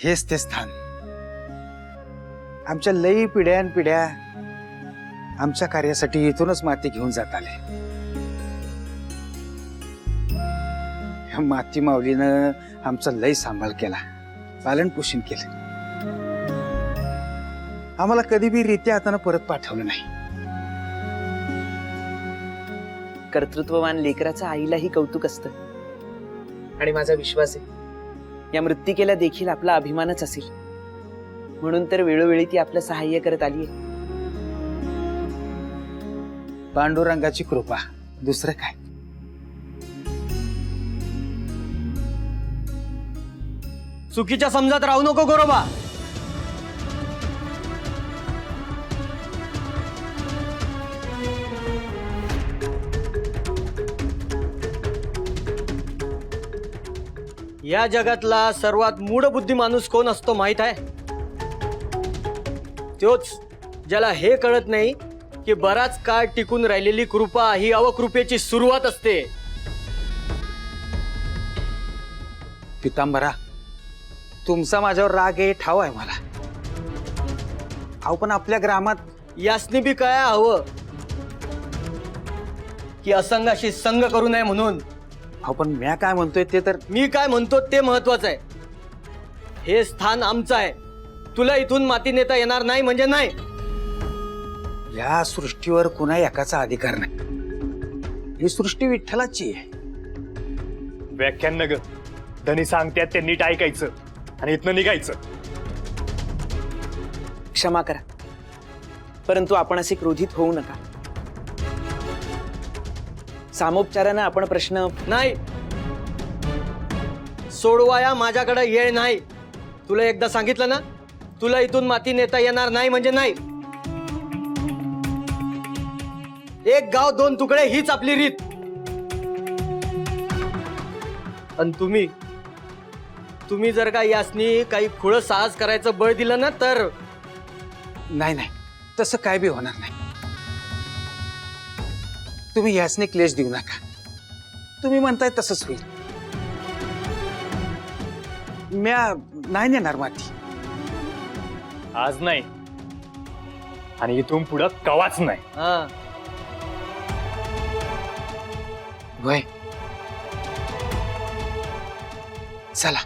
हेच ते स्थान आमच्या लई पिढ्यान पिढ्या आमच्या कार्यासाठी इथूनच माती घेऊन जात आले. ह्या माती माऊलीनं आमचा लई सांभाळ केला, पालन पोषण केलं. आम्हाला कधी बी रीत्या हातानं परत पाठवलं नाही. कर्तृत्ववान लेकराचं आईलाही कौतुक असतं आणि माझा विश्वास आहे या मृत्तिकेला देखील आपला अभिमानच असेल. म्हणून तर वेळोवेळी ती आपलं सहाय्य करत आलीये. पांडुरंगाची कृपा, दुसरं काय. चुकीच्या समजात राहू नको गोरोबा. या जगातला सर्वात मूढबुद्धी माणूस कोण असतो माहित आहे? तोच ज्याला हे कळत नाही की बराच काळ टिकून राहिलेली कृपा ही अवकृपेची सुरुवात असते. पितांबरा, तुमचा माझ्यावर राग आहे ठाव आहे मला. अहो पण आपल्या ग्रामात यासनी बी काय हवं की असंगाशी संग करू नये म्हणून. अहो पण म्या काय म्हणतोय ते तर. मी काय म्हणतो ते महत्वाचं आहे. हे स्थान आमचं आहे. तुला इथून माती नेता येणार नाही म्हणजे नाही. या सृष्टीवर कुणा एकाचा अधिकार नाही. ही सृष्टी विठ्ठलाची आहे. व्याख्यान नग धनी सांगत्यात ते नीट ऐकायचं आणि इथनं निघायचं. क्षमा करा, परंतु आपण असे क्रोधित होऊ नका. सामोपचारानं आपण प्रश्न नाही सोडवाया माझ्याकडे येळ नाही. तुला एकदा सांगितलं ना, तुला इथून माती नेता येणार नाही म्हणजे नाही. एक गाव दोन तुकडे हीच आपली रीत. आणि तुम्ही जर का यासनी काही खुळं साहस करायचं बळ दिलं ना तर. नाही नाही, तसं काय बी होणार नाही. तुम्ही यासने क्लेश देऊ नका. तुम्ही म्हणताय तसंच होईल. म्या नाही नेणार माती. आज नाही आणि इथून पुढं कवाच नाही. हा वय चला.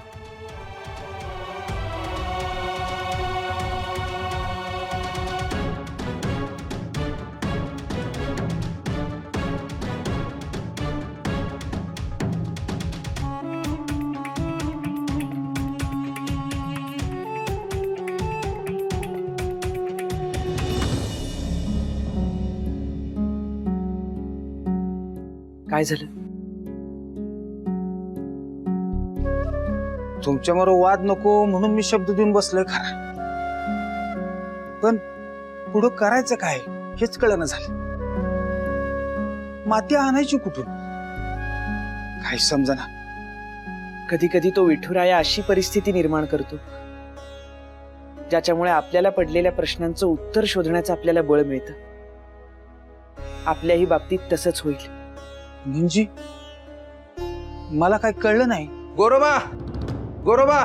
काय झालं? तुमच्याबरोबर वाद नको म्हणून मी शब्द देऊन बसलोय खरा, पण पुढं करायचं काय हेच कळना झालं. माती आणायची कुठून काही समजना. कधी कधी तो विठुराया अशी परिस्थिती निर्माण करतो ज्याच्यामुळे आपल्याला पडलेल्या प्रश्नांचं उत्तर शोधण्याचं आपल्याला बळ मिळतं. आपल्याही बाबतीत तसंच होईल. म्हणजे मला काय कळलं नाही. गोरोबा, गोरोबा,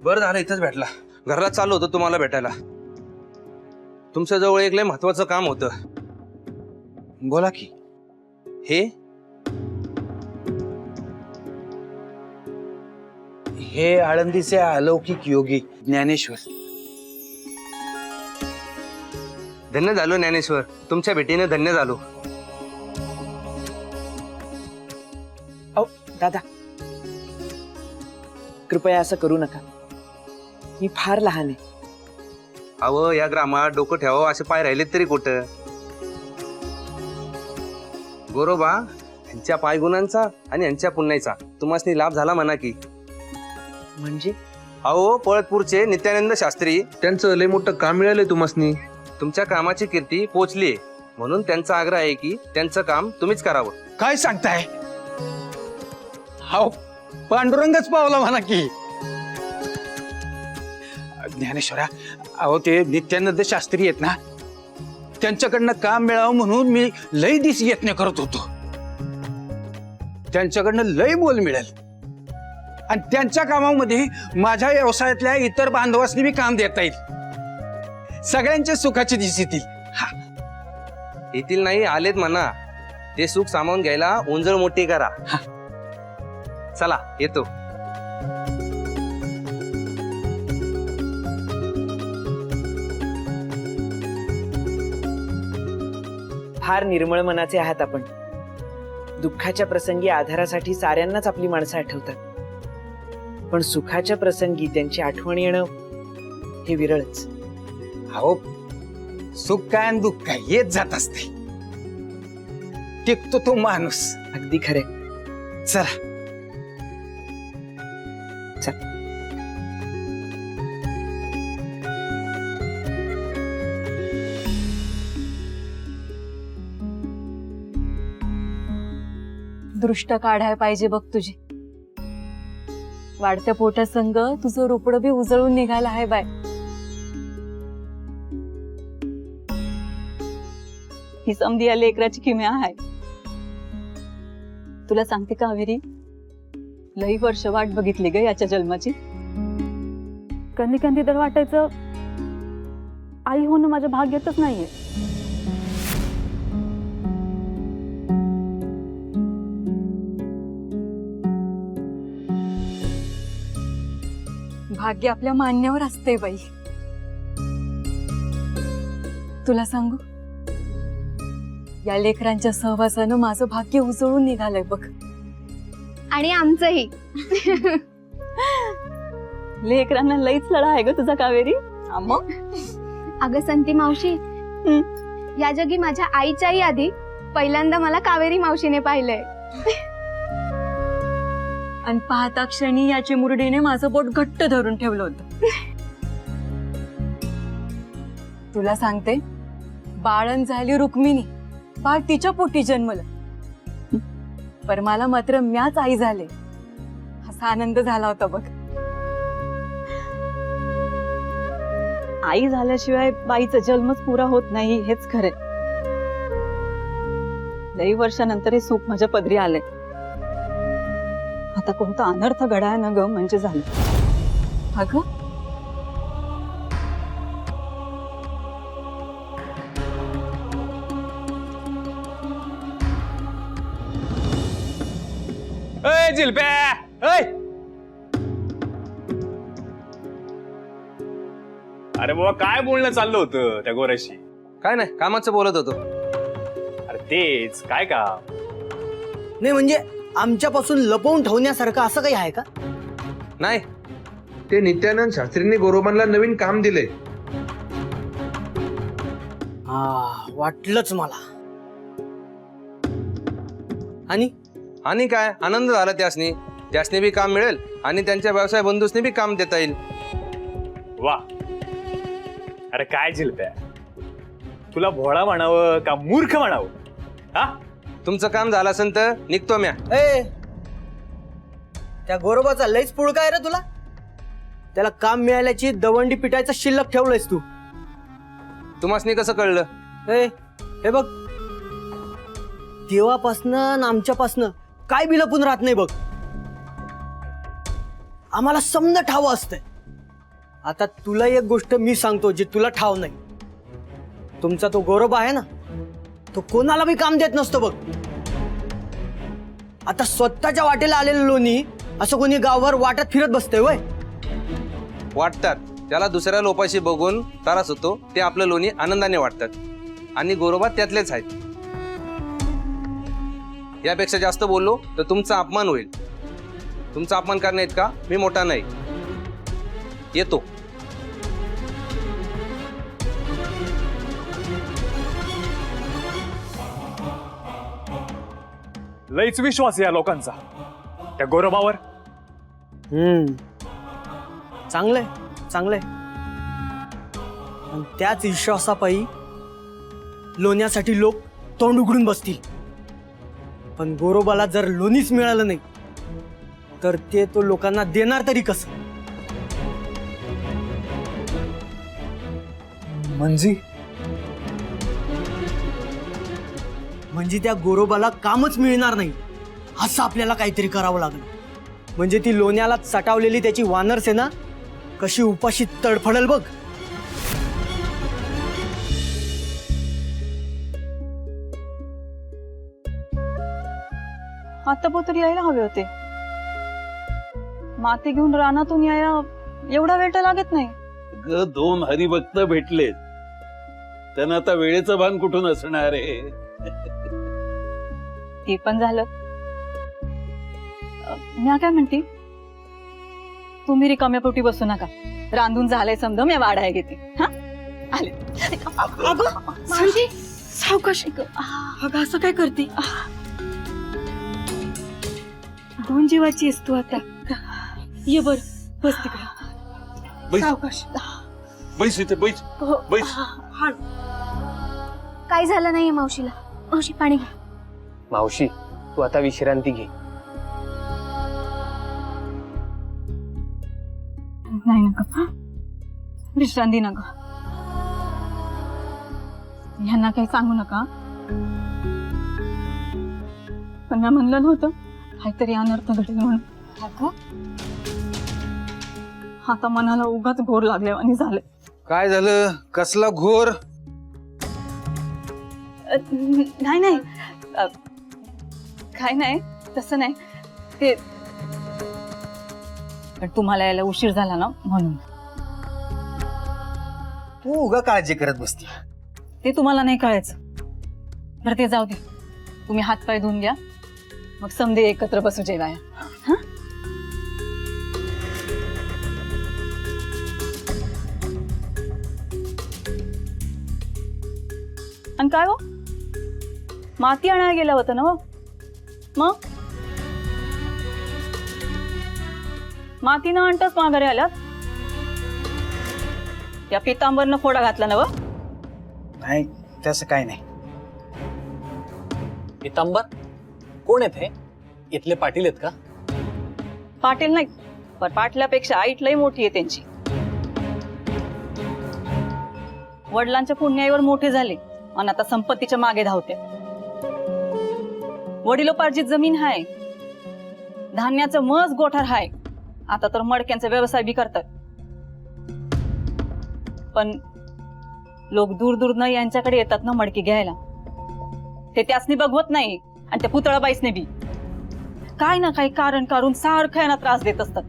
बरं झालं इथंच भेटला. घरला चाललो होतो तुम्हाला भेटायला. तुमच्या जवळ एक लय महत्वाचं काम होतं. बोला की. हे आळंदीचे अलौकिक योगी ज्ञानेश्वर. धन्य झालो ज्ञानेश्वर, तुमच्या भेटीने धन्य झालो. दादा, कृपया असं करू नका. मी फार लहान आहे. अहो या ग्रामात डोकं ठेवावं असे पाय राहिलेत तरी कुठं. गोरोबा, यांच्या पायगुणांचा आणि यांच्या पुण्याचा तुम्हाला लाभ झाला म्हणा की. म्हणजे अहो पळतपूरचे नित्यानंद शास्त्री, त्यांचं लय मोठं काम मिळालंय तुम्हाला. तुमच्या कामाची कीर्ती पोचलीये म्हणून त्यांचा आग्रह आहे की त्यांचं काम तुम्हीच करावं. काय सांगताय? हाव पांडुरंगच पावला म्हणा की. ज्ञानेश्वरा, अहो ते नित्यानंद शास्त्री आहेत ना, त्यांच्याकडनं काम मिळावं म्हणून मी लय दिस यत्न करत होतो. त्यांच्याकडनं लय बोल मिळेल आणि त्यांच्या कामामध्ये माझ्या व्यवसायातल्या इतर बांधवांनी मी काम देता येईल. सगळ्यांच्या सुखाची दिस येतील. येतील नाही, आलेत म्हणा. ते सुख सामावून घ्यायला उंजळ मोठी करा. चला येतो. फार निर्मळ मनाचे आहात आपण. दुःखाच्या प्रसंगी आधारासाठी साऱ्यांनाच आपली माणसं आठवतात, पण सुखाच्या प्रसंगी त्यांची आठवण येणं हे विरळच. अहो, सुख काय आणि दुःख काय येत जात असते. टिकतो तो माणूस. अगदी खरे. चला. दृष्ट काढाय पाहिजे बघ तुझी. वाढत्या पोटासंग तुझं रोपडं बी उजळून निघालं आहे बाय. ही समधी या लेकराची किम्या आहे. तुला सांगते कावेरी, लई वर्ष वाट बघितली ग याच्या जन्माची. कधी कधी तर वाटायचं आई होणं माझ्या भाग्यातच नाहीये. भाग्य आपल्या मान्यावर असते बाई. तुला सांगू, या लेकरांच्या सहवासानं माझं भाग्य उजळून निघालंय बघ. आणि आमचंही. लेकरांना लईच लढा आहे ग तुझा कावेरी. मग अगं संती मावशी, या जगी माझ्या आईच्याही आधी पहिल्यांदा मला कावेरी मावशीने पाहिलंय. आणि पाहता क्षणी या चिमुरडीने माझं बोट घट्ट धरून ठेवलं होतं. तुला सांगते, बाळण झाली रुक्मिणी, बाळ तिच्या पोटी जन्मलं, पर मला मात्र म्याच आई झाले. असा आनंद झाला होता बघ. आई झाल्याशिवाय बाईचा जन्मच पुरा होत नाही, हेच खरे. लई वर्षानंतर हे सुख माझ्या पदरी आले. आता कोणता अनर्थ घडाय न ग म्हणजे झालं. अगं, अय जिलप्या, अय. अरे बाबा, काय बोलणं चाललं होतं त्या गोऱ्याशी? काय नाही, कामाचं बोलत होतो. अरे तेच, काय काम? नाही म्हणजे आमच्यापासून लपवून ठेवण्यासारखं असं काही आहे का? नाही, ते नित्यानंद शास्त्रींनी गोरोबांना नवीन काम दिले. हा, वाटलंच मला. आणि आणि काय आनंद झाला त्यासनी. त्यासनी बी काम मिळेल आणि त्यांच्या व्यवसाय बंधूसनी बी काम देता येईल. वा. अरे काय जिलप्या, तुला भोळा म्हणावं का मूर्ख म्हणावं? हा, तुमचं काम झालं असेल तर निघतो म्या. ए, त्या गोरोबाचा लईच पुळका आहे रे तुला. त्याला काम मिळाल्याची दवंडी पिटायचं शिल्लक ठेवलंयस तू. तुम्हासनी कसं कळलं? ए, हे बघ, देवापासनं आमच्यापासनं काय बी लपून राहत नाही बघ. आम्हाला समजा ठाव असतंय. आता तुला एक गोष्ट मी सांगतो जी तुला ठाव नाही. तुमचा तो गोरोबा आहे ना, तो कोणाला बी काम देत नसतो बघ. आता स्वतःच्या वाटेला आलेलं लोणी असं कोणी गावभर वाटत फिरत बसतंय वय. वाटतात त्याला दुसऱ्या लोपाशी बघून त्रास होतो, ते आपलं लोणी आनंदाने वाटतात. आणि गोरोबा त्यातलेच आहेत. यापेक्षा जास्त बोललो तर तुमचा अपमान होईल. तुमचा अपमान करण्यात का मी मोठा नाही. येतो. लईच विश्वास आहे या लोकांचा त्या गोरोबावर. चांगलंय चांगलंय. आणि त्याच विश्वासापायी लोण्यासाठी लोक तोंड उघडून बसतील. पण गोरोबाला जर लोणीच मिळालं नाही तर ते तो लोकांना देणार तरी कसं? म्हणजे त्या गोरोबाला कामच मिळणार नाही, असं आपल्याला काहीतरी करावं लागलं. म्हणजे ती लोण्याला चटावलेली त्याची वानर सेना कशी उपाशी तडफडल बघ. आता पोतर यायला हवे होते. माती घेऊन रानातून यायला एवढा वेळ तर लागत नाही. ग 2 हरिभक्त भेटलेत, त्यांना आता वेळेचं भान कुठून असणार आहे. ते पण झालं. मी काय म्हणते, तुम्ही रिकाम्या पोटी बसू नका. रांधून झालंय समजा, मी वाढाय घेते. हा आले. सावकाश अगं, असं काय करते? 2 जीवाची आहेस तू आता. ये बर, बस तिकडे. बैस. सावकाश. बैस इथे, बैस बैस. काय झालं नाहीये मावशीला. मावशी पाणी घे. मावशी, तू आता विश्रांती घे. नाही नका, विश्रांती नका. ह्यांना काही सांगू नका. पण मी म्हणलं नव्हतं काहीतरी अनर्थ घडेल म्हणून. आता मनाला उगाच घोर लागले आणि झाले. काय झालं? कसला घोर? नाही नाही, काय नाही, तसं नाही. ते पण तुम्हाला यायला उशीर झाला ना म्हणून. तू उगा काळजी करत बसती. ते तुम्हाला नाही कळायचं. बरं ते जाऊ दे. तुम्ही हातपाय धुवून घ्या, मग समधे एकत्र बसू जेवाया. हा? आणि काय हो, माती आणायला गेला होता ना? मग माती न आणताच माघारी आल्यात? या पितांबरनं फोडा घातला ना? नाही, तसं काय नाही. पितांबर कोण आहेत हे? इथले पाटील आहेत का? पाटील नाही, पण पाटल्यापेक्षा आईट लई मोठी आहे त्यांची. वडिलांच्या पुण्याईवर मोठे झाले आणि आता संपत्तीच्या मागे धावते. वडिलोपार्जित जमीन हाय, धान्याचं मज गोठार हाय. आता तर मडक्यांचा व्यवसाय बी करतात. पण लोक दूर दूर न यांच्याकडे येतात ना मडकी घ्यायला. ते त्यासनी बघवत नाही आणि त्या पुतळाबाईसने बी काय ना काही कारण काढून सारखं यांना त्रास देत असतात.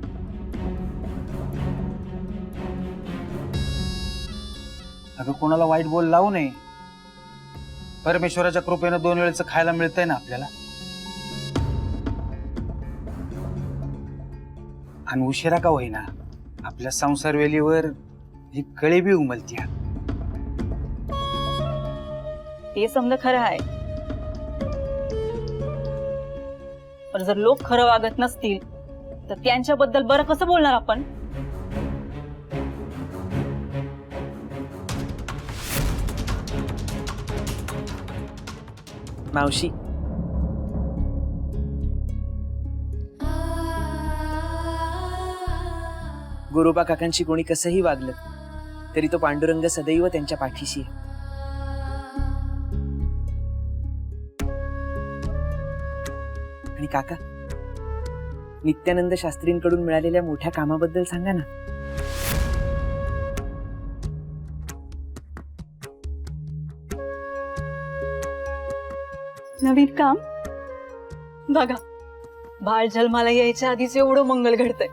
अगं, कोणाला वाईट बोल लावू नये. परमेश्वराच्या कृपेनं 2 वेळेचं खायला मिळतंय ना आपल्याला. आणि उशिरा का होईना, आपल्या संसार वेलीवर ही कळी बी उमलती. ते समजा खरं आहे. पण जर लोक खरं वागत नसतील तर त्यांच्याबद्दल बरं कसं बोलणार आपण? मावशी, गोरोबा काकांशी कोणी कसंही वागलं तरी तो पांडुरंग सदैव त्यांच्या पाठीशी आहे. आणि काका, नित्यानंद शास्त्रींकडून मिळालेल्या मोठ्या कामाबद्दल सांगा ना. नवीन काम बघा. बाळ जन्माला यायच्या आधीच एवढं मंगल घडतंय.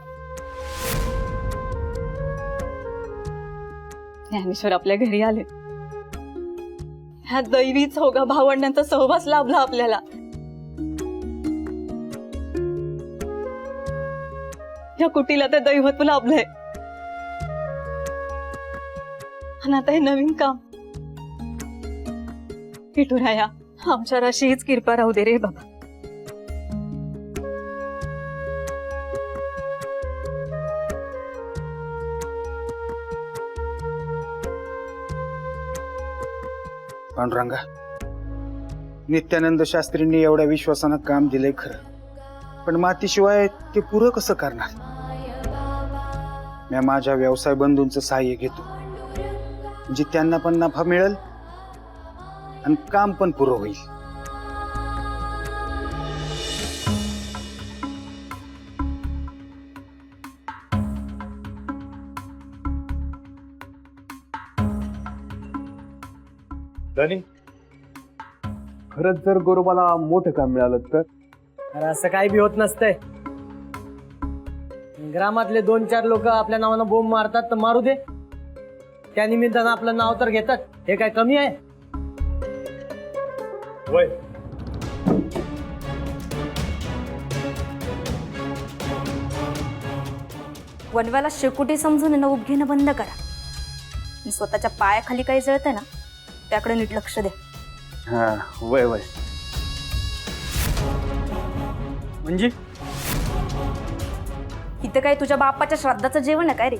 ज्ञानेश्वर आपल्या घरी आले. ह्या दैवी चौघा भावंडांचा सहवास लाभला आपल्याला. या कुटीला ते दैवत लाभलंय. आणि आता हे नवीन काम. विठुराया, आमच्या राशीच कृपा राहू दे रे बाबा. पांडुरंगा, नित्यानंद शास्त्रींनी एवढ्या विश्वासानं काम दिलंय खरं, पण मातीशिवाय ते पुरं कसं करणार? मी माझ्या व्यवसाय बंधूंचं सहाय्य घेतो, म्हणजे त्यांना पण नफा मिळेल आणि काम पण पुरं होईल. धनी खरंच जर गोरोबाला मोठं काम मिळालं तर अरे असं काही बी होत नसतंय. ग्रामातले 2-4 लोक आपल्या नावानं बोंब मारतात तर मारू दे, त्या निमित्तानं आपलं नाव तर घेतात. हे काय कमी आहे? वय वनव्याला शेकोटी समजून आहे ना उभ घेणं बंद करा. आणि स्वतःच्या पायाखाली काही जळतं ना त्याकडे नीट लक्ष द्या. हा वय वय. म्हणजे इथं काय तुझ्या बापाच्या श्राद्धाचं जेवण आहे काय रे?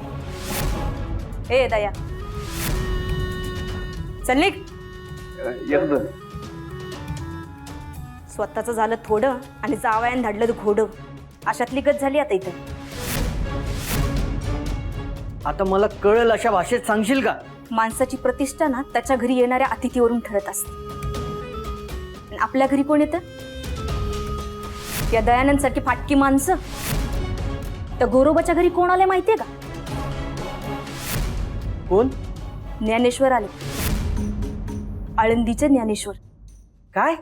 ए दया चल निघ. एकदम स्वतःचं झालं थोडं आणि जावयान धाडलं घोडं, अशातली गत झाली आता इथं. आता मला कळेल अशा भाषेत सांगशील का? माणसाची प्रतिष्ठा ना त्याच्या घरी येणाऱ्या अतिथीवरून ठरत असते. आणि आपल्या घरी कोण येतं? या दयानंदसाठी फाटकी माणसं. तर गोरोबाच्या घरी कोण आले माहितीये का? कोण? ज्ञानेश्वर आले. आळंदीचे ज्ञानेश्वर. काय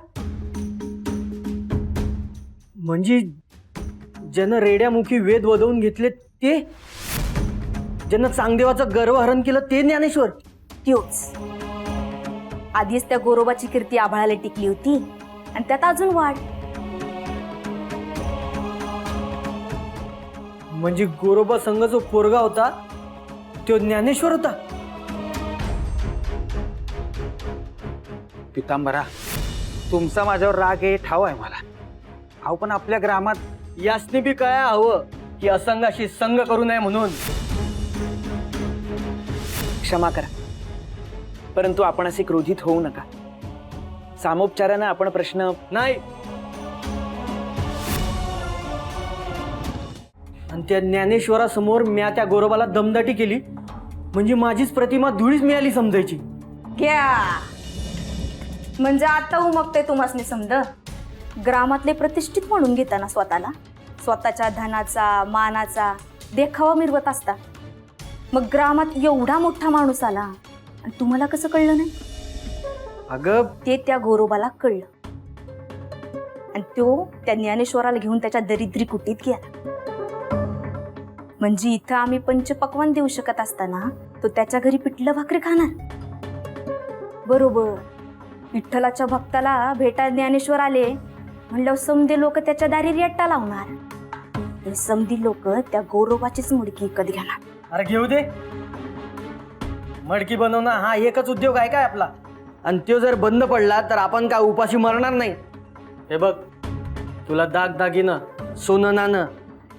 म्हणजे ज्यानं रेड्यामुखी वेद वदवून घेतले ते, ज्यानं चांगदेवाचं गर्वहरण केलं ते ज्ञानेश्वर? त्योच. आधीच त्या गोरोबाची कीर्ती आभाळाला टिकली होती आणि त्यात अजून वाढ. म्हणजे गोरोबा संघ जो पोरगा होता तो ज्ञानेश्वर होता? पितांबरा, तुमचा माझ्यावर राग आहे ठाव आहे मला. अहो पण आपल्या ग्रामात यासनी बी काय हवं की असंगाशी संग करू नये म्हणून. क्षमा करा, परंतु आपण असे क्रोधित होऊ नका. सामोपचारानं आपण प्रश्न नाही. आणि त्या ज्ञानेश्वरासमोर म्या त्या गोरोबाला दमदाटी केली म्हणजे माझीच प्रतिमा धुळीच मिळाली समजायची. घ्या म्हणजे आता उमगते तुम्हासनी समज. ग्रामातले प्रतिष्ठित म्हणून घेताना स्वतःला स्वतःच्या धनाचा मानाचा देखावा मिरवत असता. मग ग्रामात एवढा मोठा माणूस आला आणि तुम्हाला कसं कळलं नाही? अगं ते त्या गोरोबाला कळलं आणि तो त्या ज्ञानेश्वराला घेऊन त्याच्या दरिद्री कुटीत गेला. म्हणजे इथं आम्ही पंचपक्वान देऊ शकत असताना तो त्याच्या घरी पिठलं भाकरी खाणार. बरोबर. विठ्ठलाच्या भक्ताला भेटा ज्ञानेश्वर आले म्हणल्यावर समधी लोक त्याच्या दारी रेट्टा लावणार. आणि समधी लोक त्या गोरोबाचीच मुडकी विकत घेणार. अरे घेऊ दे. मडकी बनवणं हा एकच उद्योग आहे काय आपला? आणि तो जर बंद पडला तर आपण काय उपाशी मरणार नाही? हे बघ, तुला दागदागिनं सोनं नाणं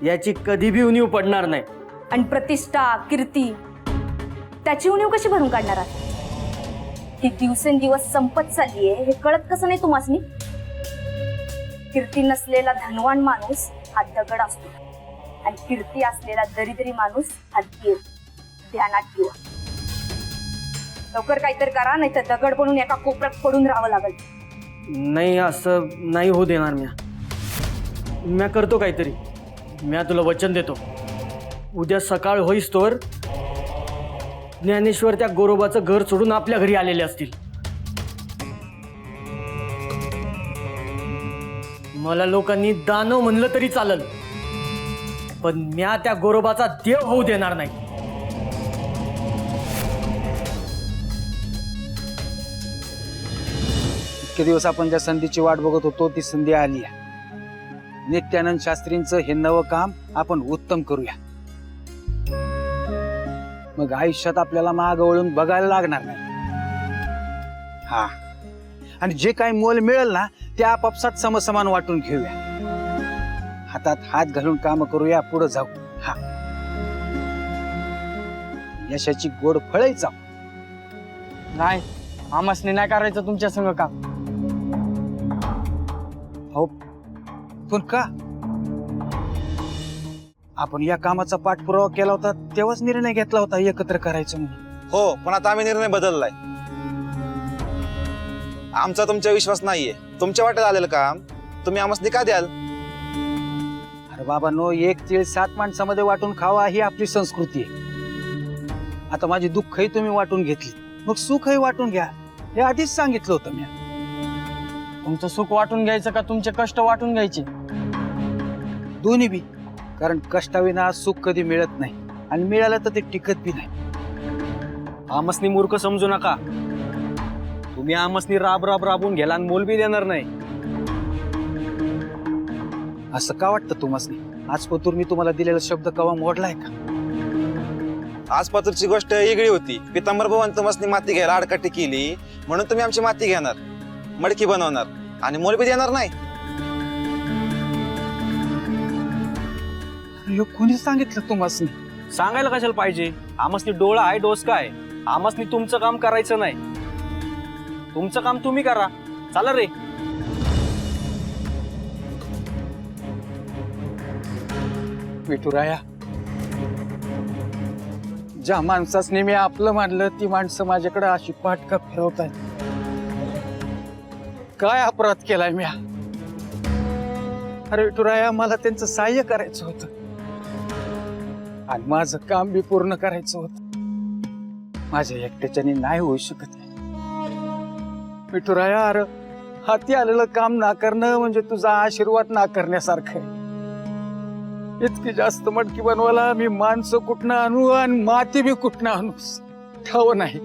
याची कधी बी उणीव पडणार नाही. आणि प्रतिष्ठा कीर्ती त्याची उणीव कशी भरून काढणार आहात? ती दिवसेंदिवस संपत चालली आहे हे कळत कसं नाही तुम्हासनी? कीर्ती नसलेला धनवान माणूस हा दगड असतो आणि कीर्ती असलेला दरिद्री माणूस हा देव. ध्यानात ठेवा. लवकर काहीतरी करा नाही तर दगड बनून एका कोपऱ्यात पडून राहावं लागेल. नाही, असं नाही होऊ देणार. म्या करतो काहीतरी. म्या तुला वचन देतो, उद्या सकाळ होईस तोवर ज्ञानेश्वर त्या गोरोबाचं घर सोडून आपल्या घरी आलेले असतील. मला लोकांनी दानव म्हणलं तरी चालल, पण म्या त्या गोरोबाचा देव होऊ देणार नाही. इतके दिवस आपण ज्या संधीची वाट बघत होतो ती संधी आली आहे. नित्यानंद शास्त्रींचं हे नवं काम आपण उत्तम करूया. मग आयुष्यात आपल्याला माग वळून बघायला लागणार नाही. हा, आणि जे काही मोल मिळेल ना ते आपापसात समसमान वाटून घेऊया. हातात हात घालून काम करूया, पुढे जाऊ. हा, यशाची गोड फळही जाऊ. नाही, आमासने नाही करायचं तुमच्या संग काम. हो, पण का? आपण या कामाचा पाठपुरावा केला होता तेव्हाच निर्णय घेतला होता एकत्र करायचं म्हणून. हो, पण आता आम्ही निर्णय बदललाय. आमचा तुमच्या विश्वास नाहीये. तुमच्या वाटेत आलेलं काम तुम्ही आम्हाला का द्याल? अरे बाबा नो, एक तीळ 7 माणसामध्ये वाटून खावा ही आपली संस्कृती आहे. आता माझी दुःखही तुम्ही वाटून घेतली, मग सुखही वाटून घ्या. हे आधीच सांगितलं होतं मी. तुमचं सुख वाटून घ्यायचं का तुमचे कष्ट वाटून घ्यायचे? दोन्ही बी. कारण कष्टाविना सुख कधी मिळत नाही आणि मिळालं तर ते टिकत बी नाही. आमसनी मूर्ख समजू नका. तुम्ही आमसनी राब राबून गेला आणि मोल बी देणार नाही. असं का वाटतं तुम्हाला? आजपतूर मी तुम्हाला दिलेला शब्द कवा मोडलाय का? आज पत्रची गोष्ट वेगळी होती. पितांबर भवन तुम्हाला माती घ्यायला आडकाठी केली म्हणून तुम्ही आमची माती घेणार, मडकी बनवणार आणि मोल बी देणार नाही. कोणी सांगितलं तुम्हाला? सांगायला कशाला पाहिजे? आमसनी डोळा आहे, डोसका आहे. आमसनी तुमचं काम करायचं नाही. तुमचं काम तुम्ही करा. चला रे. विठुराया, ज्या माणसासने मी आपलं मानलं ती माणसं माझ्याकडे अशी पाठ का फिरवतायत? काय अपराध केलाय मी? अरे विठुराया, मला त्यांचं सहाय्य करायचं होतं आणि माझं काम बी पूर्ण करायचं होतं. माझ्या एकट्याच्याने नाही होऊ शकत. विठुराया, अरे हाती आलेलं काम नाकारणं म्हणजे तुझा आशीर्वाद नाकारण्यासारखं आहे. इतकी जास्त मडकी बनवायला मी माणसं कुठनं आणू आणि माती बी कुठनं आणू ठाव नाही.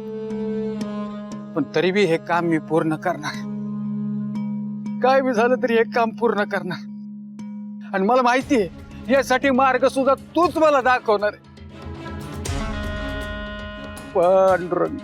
पण तरी बी हे काम मी पूर्ण करणार. काय बी झालं तरी हे काम पूर्ण करणार. आणि मला माहिती आहे यासाठी मार्ग सुद्धा तूच मला दाखवणार आहे. पांडुरंग.